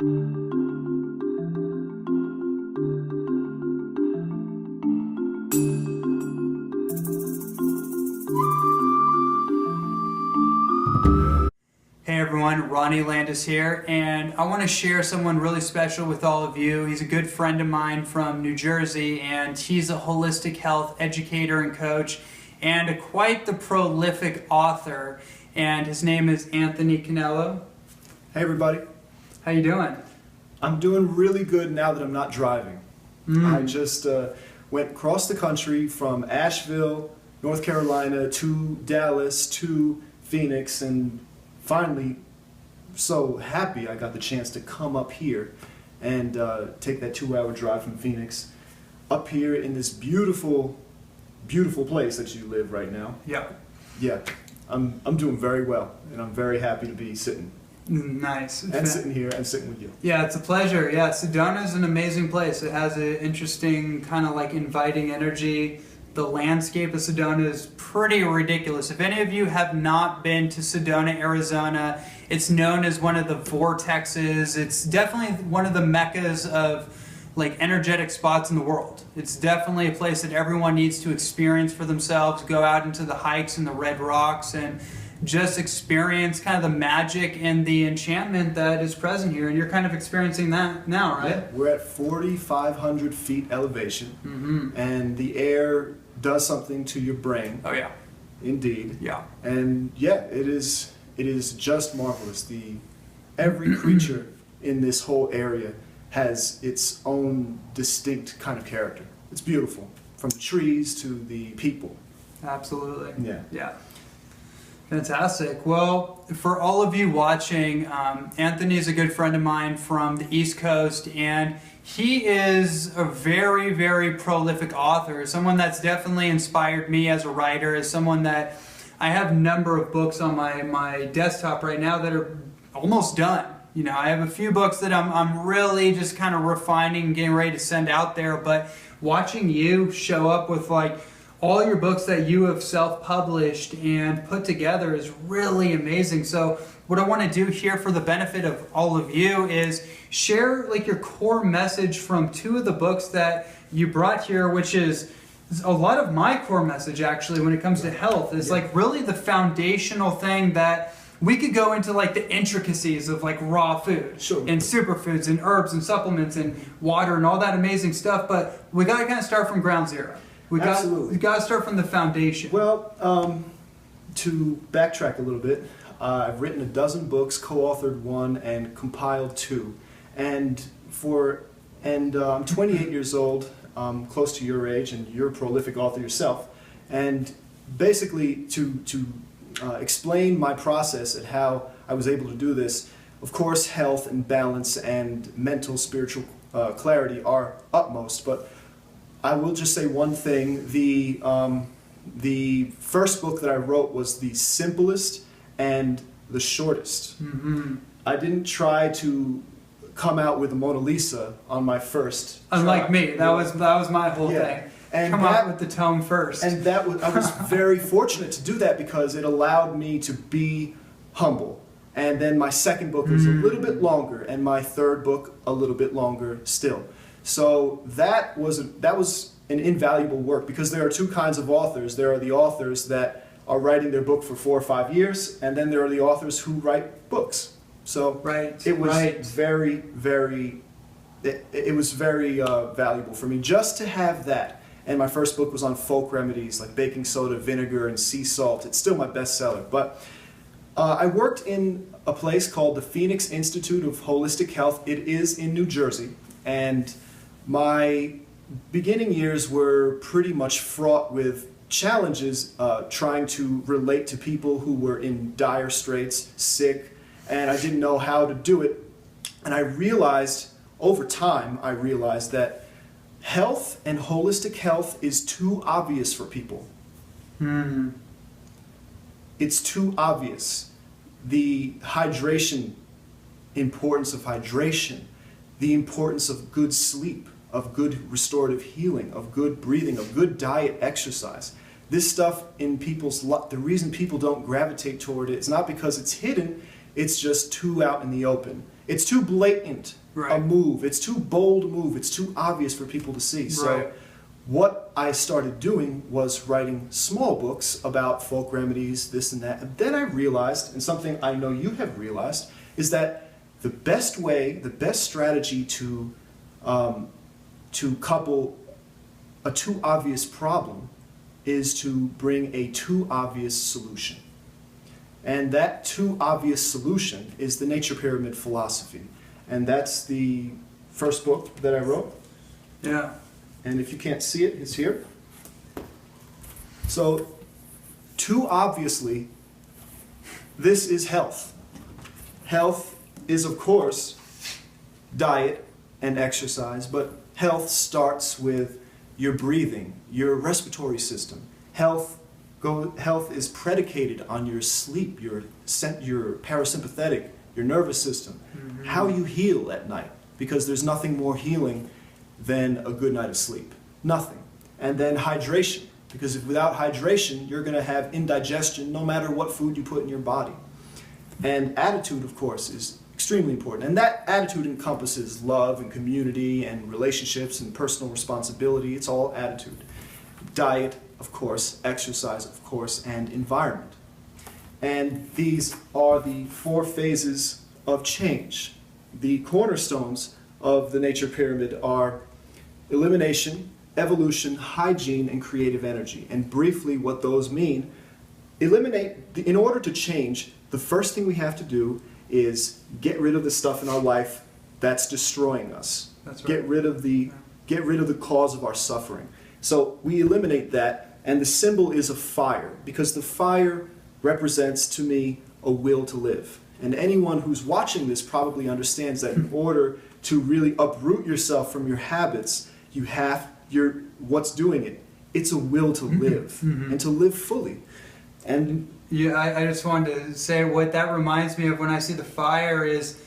Hey everyone, Ronnie Landis here, and I want to share someone really special with all of you. He's a good friend of mine from New Jersey, and he's a holistic health educator and coach, and quite the prolific author, and his name is Anthony Canelo. Hey everybody. How you doing? I'm doing really good now that I'm not driving. I just went across the country from Asheville, North Carolina, to Dallas, to Phoenix, and finally so happy I got the chance to come up here and take that 2-hour drive from Phoenix up here in this beautiful, beautiful place that you live right now. Yep. Yeah, I'm doing very well, and I'm very happy to be sitting. Nice. And sitting here and sitting with you. Yeah, it's a pleasure. Yeah, Sedona is an amazing place. It has an interesting kind of like inviting energy. The landscape of Sedona is pretty ridiculous. If any of you have not been to Sedona, Arizona, it's known as one of the vortexes. It's definitely one of the meccas of like energetic spots in the world. It's definitely a place that everyone needs to experience for themselves. Go out into the hikes and the red rocks and just experience kind of the magic and the enchantment that is present here. And you're kind of experiencing that now, right? Yeah, we're at 4,500 feet elevation, and the air does something to your brain. Oh yeah. Indeed. Yeah. And yeah, it is just marvelous. Every creature in this whole area has its own distinct kind of character. It's beautiful, from the trees to the people. Absolutely. Yeah. Yeah. Fantastic. Well, for all of you watching, Anthony is a good friend of mine from the East Coast, and he is a very, very prolific author, someone that's definitely inspired me as a writer, as someone that I have a number of books on my desktop right now that are almost done. You know, I have a few books that I'm really just kind of refining and getting ready to send out there, but watching you show up with like all your books that you have self-published and put together is really amazing. So what I want to do here for the benefit of all of you is share like your core message from 2 of the books that you brought here, which is a lot of my core message actually when it comes to health. Is like really the foundational thing that we could go into like the intricacies of like raw food and superfoods and herbs and supplements and water and all that amazing stuff, but we got to kind of start from ground zero. We got to start from the foundation. Well, to backtrack a little bit, I've written 12 books, co-authored 1, and compiled 2. And I'm 28 years old, close to your age, and you're a prolific author yourself. And basically, to explain my process and how I was able to do this, of course, health and balance and mental, spiritual clarity are utmost, but I will just say one thing. The first book that I wrote was the simplest and the shortest. I didn't try to come out with a Mona Lisa on my first Unlike try. me, that was my whole thing. And come out with the tome first. And I was very fortunate to do that because it allowed me to be humble. And then my second book was a little bit longer, and my third book a little bit longer still. So that was an invaluable work, because there are 2 kinds of authors. There are the authors that are writing their book for 4 or 5 years, and then there are the authors who write books. So it was very, very valuable for me just to have that. And my first book was on folk remedies like baking soda, vinegar, and sea salt. It's still my bestseller. But I worked in a place called the Phoenix Institute of Holistic Health. It is in New Jersey, and my beginning years were pretty much fraught with challenges trying to relate to people who were in dire straits, sick, and I didn't know how to do it. And I realized, over time, that health and holistic health is too obvious for people. It's too obvious. The importance of hydration, the importance of good sleep, of good restorative healing, of good breathing, of good diet, exercise. This stuff in people's life, the reason people don't gravitate toward it is not because it's hidden, it's just too out in the open. it's too blatant Right. a move. It's too bold a move. It's too obvious for people to see. So Right. what I started doing was writing small books about folk remedies, this and that. And then I realized, and something I know you have realized, is that the best way, the best strategy to couple a too obvious problem is to bring a too obvious solution. And that too obvious solution is the Nature Pyramid philosophy. And that's the first book that I wrote. Yeah. And if you can't see it, it's here. So, too obviously, this is health. Health is, of course, diet and exercise, but health starts with your breathing, your respiratory system. Health is predicated on your sleep, your parasympathetic, your nervous system, how you heal at night, because there's nothing more healing than a good night of sleep. Nothing. And then hydration, because if without hydration, you're going to have indigestion no matter what food you put in your body. And attitude, of course, is extremely important. And that attitude encompasses love and community and relationships and personal responsibility. It's all attitude. Diet, of course, exercise, of course, and environment. And these are the 4 phases of change. The cornerstones of the Nature Pyramid are elimination, evolution, hygiene, and creative energy. And briefly, what those mean, in order to change, the first thing we have to do is get rid of the stuff in our life that's destroying us. That's right. Get rid of the cause of our suffering. So we eliminate that, and the symbol is a fire, because the fire represents to me a will to live. And anyone who's watching this probably understands that in order to really uproot yourself from your habits, what's doing it? It's a will to live, and to live fully. And Yeah, I just wanted to say what that reminds me of when I see the fire is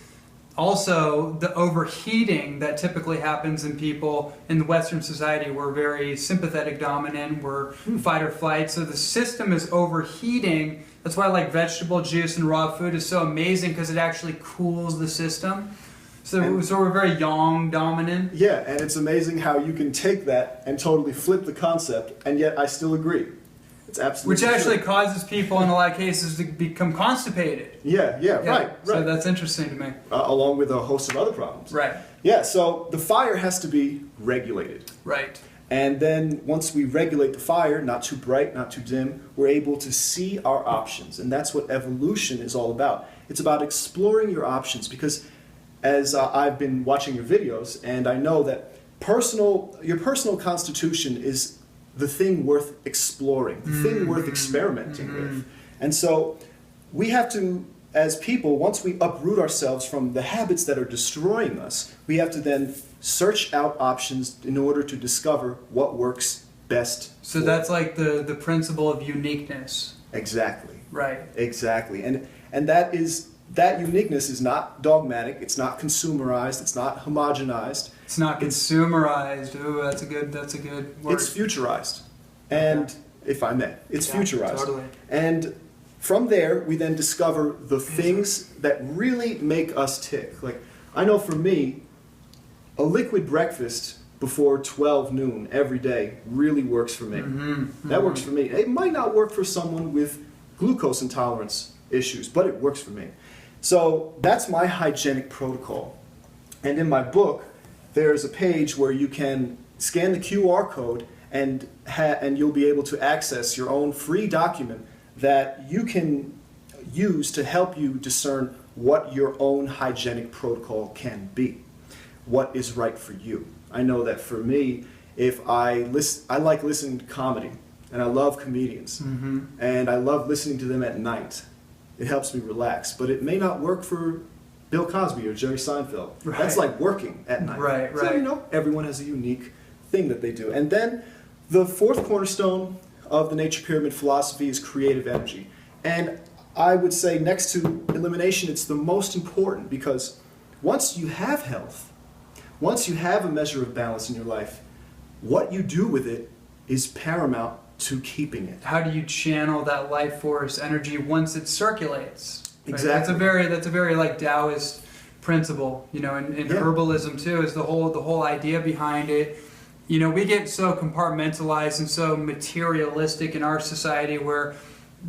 also the overheating that typically happens in people in the Western society. We're very sympathetic dominant, we're fight or flight, so the system is overheating. That's why like vegetable juice and raw food is so amazing, because it actually cools the system. So we're very yang dominant. yeah, and it's amazing how you can take that and totally flip the concept, and yet I still agree. It's absolutely Which actually true. causes people in a lot of cases to become constipated. Yeah, right. So that's interesting to me. Along with a host of other problems. Right. Yeah, so the fire has to be regulated. Right. And then once we regulate the fire, not too bright, not too dim, we're able to see our options. And that's what evolution is all about. It's about exploring your options, because as I've been watching your videos, and I know that your personal constitution is the thing worth exploring, the thing worth experimenting with. And so we have to, as people, once we uproot ourselves from the habits that are destroying us, we have to then search out options in order to discover what works best. So that's like the principle of uniqueness. Exactly. Right. Exactly. And that uniqueness is not dogmatic, it's not consumerized, it's not homogenized. It's not consumerized. Ooh, that's a good word. It's futurized. And if I may, it's futurized. Totally. And from there, we then discover the things that really make us tick. Like, I know for me, a liquid breakfast before 12 noon every day really works for me. That works for me. It might not work for someone with glucose intolerance issues, but it works for me. So that's my hygienic protocol. And in my book, there's a page where you can scan the QR code and you'll be able to access your own free document that you can use to help you discern what your own hygienic protocol can be, what is right for you. I know that for me, I like listening to comedy, and I love comedians, and I love listening to them at night. It helps me relax, but it may not work for Bill Cosby or Jerry Seinfeld. Right. That's like working at night. Right. So, everyone has a unique thing that they do. And then the 4th cornerstone of the Nature Pyramid philosophy is creative energy. And I would say next to elimination, it's the most important, because once you have health, once you have a measure of balance in your life, what you do with it is paramount to keeping it. How do you channel that life force energy once it circulates? Right? Exactly. That's a very like Taoist principle, in Yeah. herbalism too, is the whole idea behind it. We get so compartmentalized and so materialistic in our society where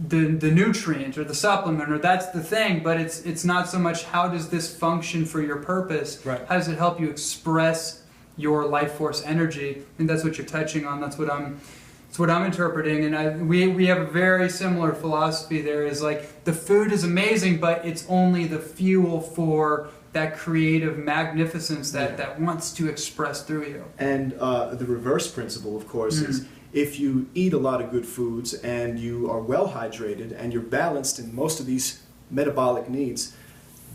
the nutrient or the supplement or that's the thing, but it's not so much how does this function for your purpose. Right. How does it help you express your life force energy? I think that's what you're touching on. That's what I'm interpreting, and we have a very similar philosophy. There is like the food is amazing, but it's only the fuel for that creative magnificence that wants to express through you. And the reverse principle, of course, is if you eat a lot of good foods and you are well hydrated and you're balanced in most of these metabolic needs,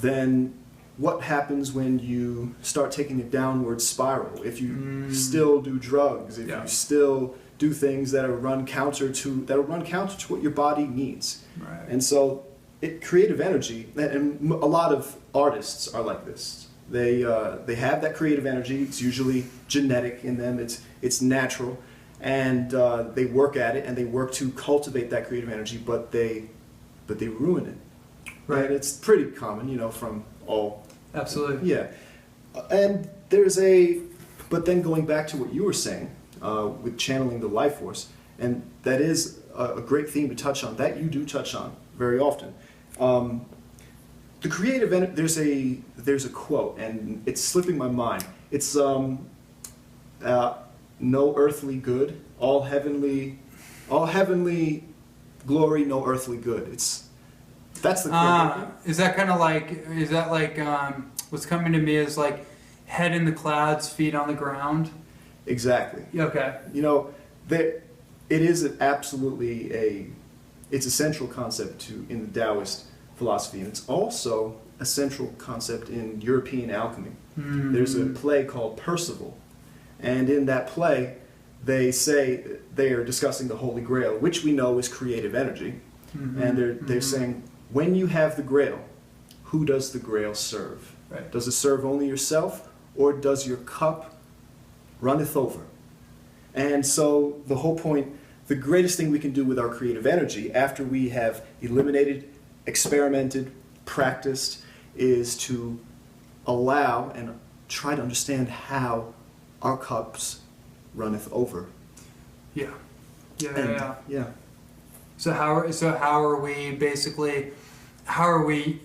then what happens when you start taking a downward spiral? If you still do drugs, if you still do things that are run counter to what your body needs. Right. And so creative energy, and a lot of artists are like this. They have that creative energy. It's usually genetic in them. It's natural, and they work at it and they work to cultivate that creative energy. But they ruin it. Right. And it's pretty common, from all. Absolutely. Yeah. And but then going back to what you were saying with channeling the life force, and that is a great theme to touch on. That you do touch on very often. The creative energy, there's a quote, and it's slipping my mind. It's no earthly good, all heavenly glory, no earthly good. That's the quote. Is that like what's coming to me is like head in the clouds, feet on the ground? Exactly. Okay. It is it's a central concept in the Taoist philosophy, and it's also a central concept in European alchemy. Mm-hmm. There's a play called Percival, and in that play, they say they are discussing the Holy Grail, which we know is creative energy, and they're saying, when you have the Grail, who does the Grail serve? Right. Does it serve only yourself, or does your cup runneth over? And so the whole point, the greatest thing we can do with our creative energy after we have eliminated, experimented, practiced, is to allow and try to understand how our cups runneth over. Yeah. Yeah. So how are we basically? How are we,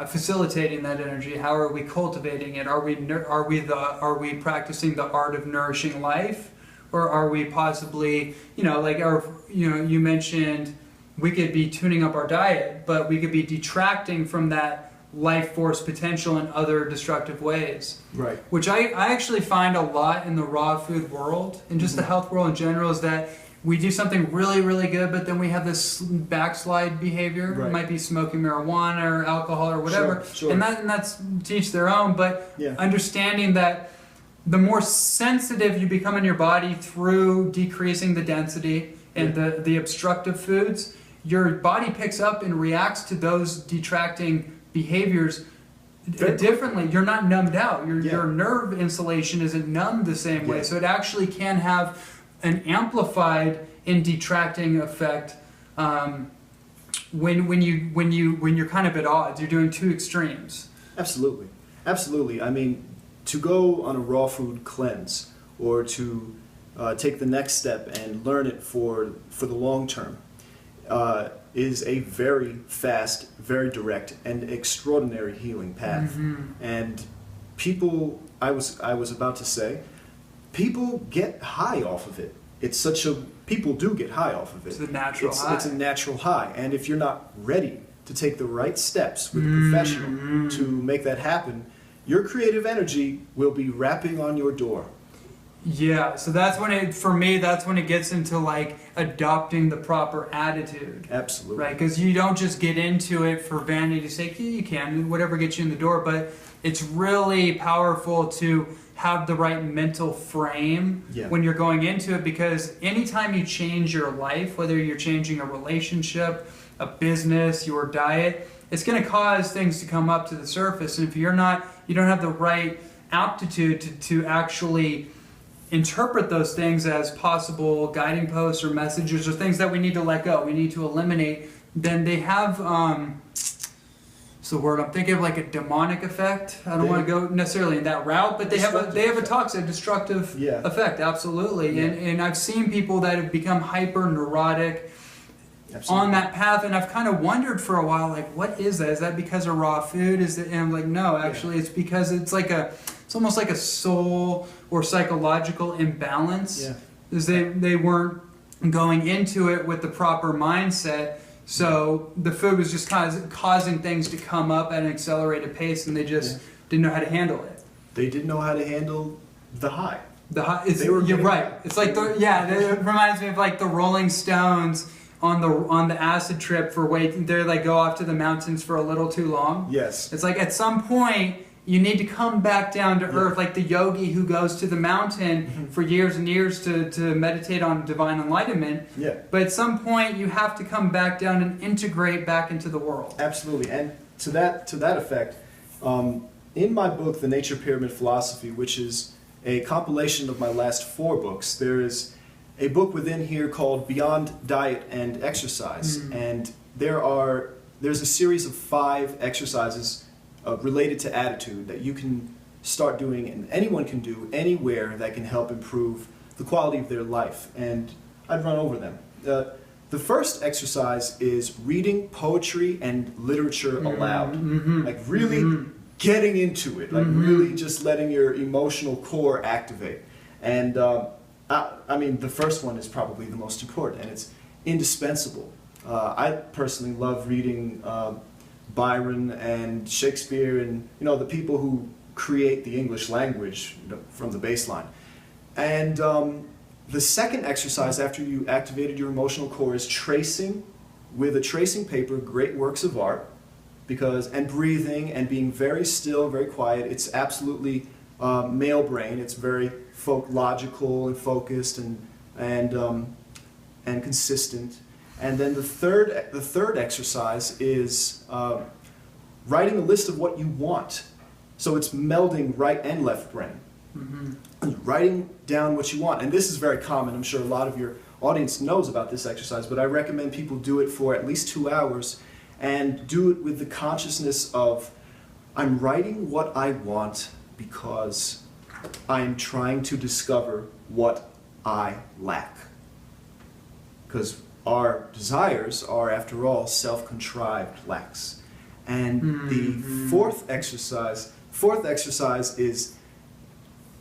facilitating that energy? How are we cultivating it? Are we practicing the art of nourishing life, or are we possibly, you mentioned we could be tuning up our diet, but we could be detracting from that life force potential in other destructive ways. Right. Which I actually find a lot in the raw food world and just the health world in general is that we do something really, really good, but then we have this backslide behavior. Right. It might be smoking marijuana or alcohol or whatever. Sure. And that's to each their own, but understanding that the more sensitive you become in your body through decreasing the density and the obstructive foods, your body picks up and reacts to those detracting behaviors differently. You're not numbed out. Your nerve insulation isn't numbed the same way. So it actually can have an amplified and detracting effect when you're kind of at odds. You're doing two extremes. Absolutely. I mean, to go on a raw food cleanse or to take the next step and learn it for the long term is a very fast, very direct, and extraordinary healing path. And people, I was about to say, people get high off of it. People do get high off of it. It's a natural high. It's a natural high. And if you're not ready to take the right steps with a professional to make that happen, your creative energy will be rapping on your door. Yeah, so that's when it gets into like adopting the proper attitude. Absolutely. Right, because you don't just get into it for vanity's sake. You can, whatever gets you in the door, but it's really powerful to have the right mental frame when you're going into it, because anytime you change your life, whether you're changing a relationship, a business, your diet, it's going to cause things to come up to the surface. And if you don't have the right aptitude to actually interpret those things as possible guiding posts or messages or things that we need to let go, we need to eliminate, then they have the word I'm thinking of, like a demonic effect. I don't want to go necessarily in that route, but they have a toxic, destructive effect, absolutely. Yeah. And I've seen people that have become hyper neurotic on that path, and I've kind of wondered for a while, like, what is that? Is that because of raw food? And I'm like, no, actually, it's because it's almost like a soul or psychological imbalance. Yeah. Is they weren't going into it with the proper mindset. So the food was just causing things to come up at an accelerated pace, and they just didn't know how to handle it. They didn't know how to handle the high. You're right. It's like it reminds me of like the Rolling Stones on the acid trip for they like go off to the mountains for a little too long. Yes. It's like at some point you need to come back down to earth, like the yogi who goes to the mountain for years and years to meditate on divine enlightenment. Yeah. But at some point, you have to come back down and integrate back into the world. Absolutely. And to that effect, in my book, The Nature Pyramid Philosophy, which is a compilation of my last 4 books, there is a book within here called Beyond Diet and Exercise. And there's a series of 5 exercises related to attitude that you can start doing, and anyone can do anywhere, that can help improve the quality of their life. And I'd run over them. The first exercise is reading poetry and literature aloud. Like really getting into it, like really just letting your emotional core activate. And I mean, the first one is probably the most important, and it's indispensable. I personally love reading Byron and Shakespeare and the people who create the English language from the baseline. And the second exercise after you activated your emotional core is tracing with a tracing paper great works of art, and breathing and being very still, very quiet. It's absolutely male brain. It's very logical and focused and consistent. And then the third exercise is writing a list of what you want. So it's melding right and left brain. Writing down what you want. And this is very common. I'm sure a lot of your audience knows about this exercise, but I recommend people do it for at least 2 hours and do it with the consciousness of, I'm writing what I want because I'm trying to discover what I lack. Because our desires are, after all, self-contrived lacks. And the fourth exercise is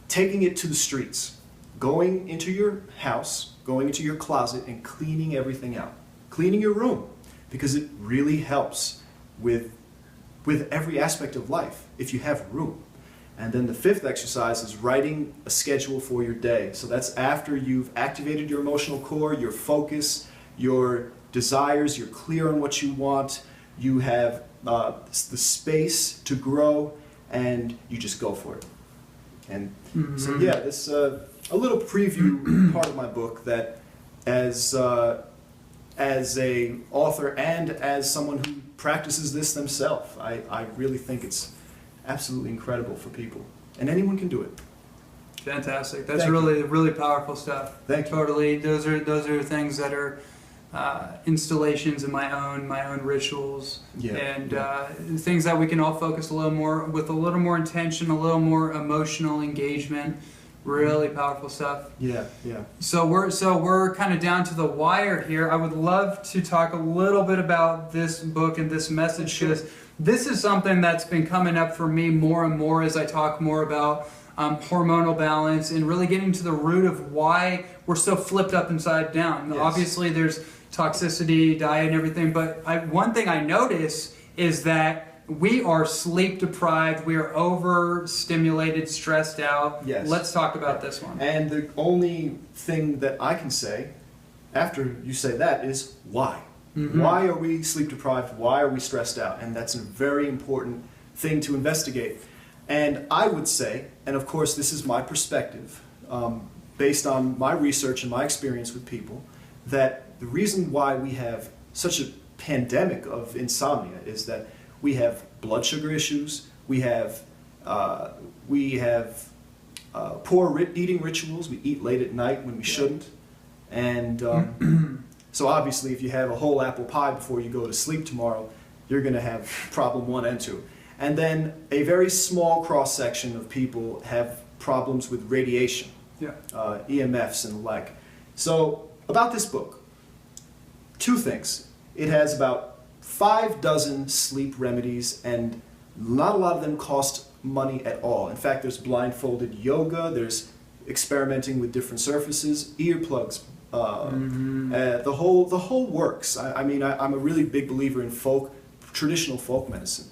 taking it to the streets, going into your house, going into your closet, and cleaning everything out. Cleaning your room, because it really helps with every aspect of life if you have room. And then the fifth exercise is writing a schedule for your day. So that's after you've activated your emotional core, your focus, your desires, you're clear on what you want, you have the space to grow, and you just go for it. And so yeah, this a little preview part of my book that as a author and as someone who practices this themselves, I really think it's absolutely incredible for people. And anyone can do it. Fantastic. That's really powerful stuff. Thank you. Totally. Those are things that are installations in my own rituals, things that we can all focus a little more with, a little more intention, a little more emotional engagement. Really powerful stuff. Yeah. So we're kind of down to the wire here. I would love to talk a little bit about this book and this message, because this is something that's been coming up for me more and more as I talk more about hormonal balance and really getting to the root of why we're so flipped up inside down. Yes. Obviously, there's toxicity, diet, and everything, but one thing I notice is that we are sleep deprived, we are overstimulated, stressed out. Yes. Let's talk about this one. And the only thing that I can say after you say that is why. Why are we sleep deprived? Why are we stressed out? And that's a very important thing to investigate. And I would say, and of course this is my perspective, based on my research and my experience with people, that the reason why we have such a pandemic of insomnia is that we have blood sugar issues, we have poor eating rituals, we eat late at night when we shouldn't, and so obviously if you have a whole apple pie before you go to sleep tomorrow, you're going to have problem 1 and 2. And then a very small cross-section of people have problems with radiation, Yeah. EMFs and the like. So about this book, 2 things. It has about 5 dozen sleep remedies, and not a lot of them cost money at all. In fact, there's blindfolded yoga, there's experimenting with different surfaces, earplugs, the whole works. I mean, I'm a really big believer in traditional folk medicine.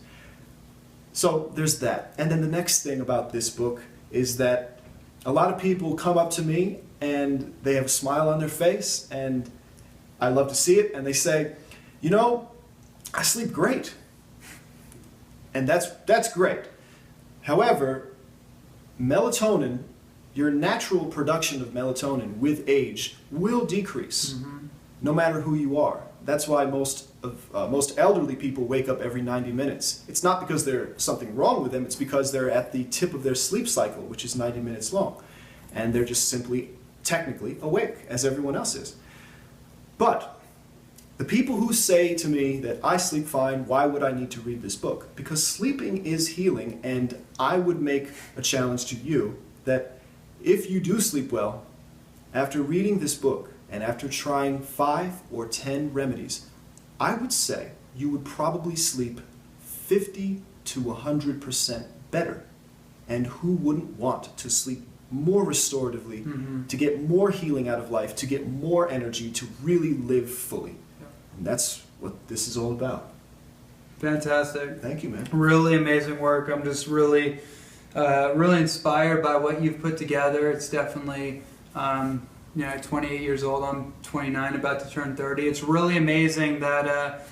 So there's that. And then the next thing about this book is that a lot of people come up to me and they have a smile on their face, and I love to see it, and they say, you know, I sleep great. And that's great. However, melatonin, your natural production of melatonin with age will decrease, no matter who you are. That's why most elderly people wake up every 90 minutes. It's not because there's something wrong with them, it's because they're at the tip of their sleep cycle, which is 90 minutes long. And they're just simply, technically, awake, as everyone else is. But the people who say to me that I sleep fine, why would I need to read this book? Because sleeping is healing, and I would make a challenge to you that if you do sleep well, after reading this book and after trying 5 or 10 remedies, I would say you would probably sleep 50 to 100% better. And who wouldn't want to sleep more restoratively, to get more healing out of life, to get more energy, to really live fully? And that's what this is all about. Fantastic. Thank you, man. Really amazing work. I'm just really inspired by what you've put together. It's definitely, 28 years old. I'm 29, about to turn 30. It's really amazing that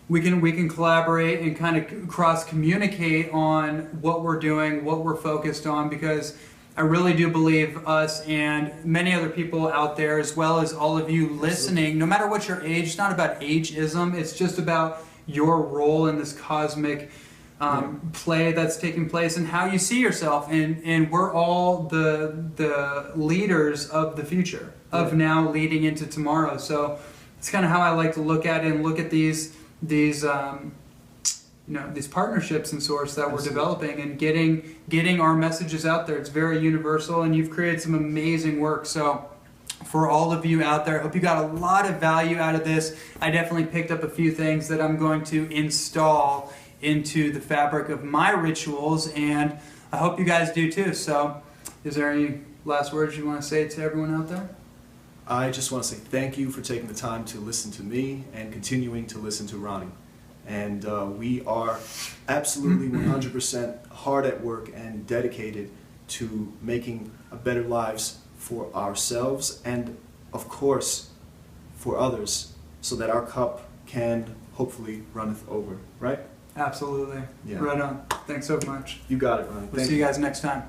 we can collaborate and kind of cross communicate on what we're doing, what we're focused on, because I really do believe us and many other people out there, as well as all of you listening, no matter what your age, it's not about ageism, it's just about your role in this cosmic play that's taking place and how you see yourself. And we're all the leaders of the future, of now leading into tomorrow. So it's kind of how I like to look at it and look at these partnerships and sorts that we're developing and getting our messages out there. It's very universal, and you've created some amazing work. So for all of you out there, I hope you got a lot of value out of this. I definitely picked up a few things that I'm going to install into the fabric of my rituals, and I hope you guys do too. So is there any last words you want to say to everyone out there? I just want to say thank you for taking the time to listen to me and continuing to listen to Ronnie. And we are absolutely 100% hard at work and dedicated to making better lives for ourselves and, of course, for others, so that our cup can hopefully runneth over, right? Absolutely. Yeah. Right on. Thanks so much. You got it, Ronnie. We'll see you guys next time.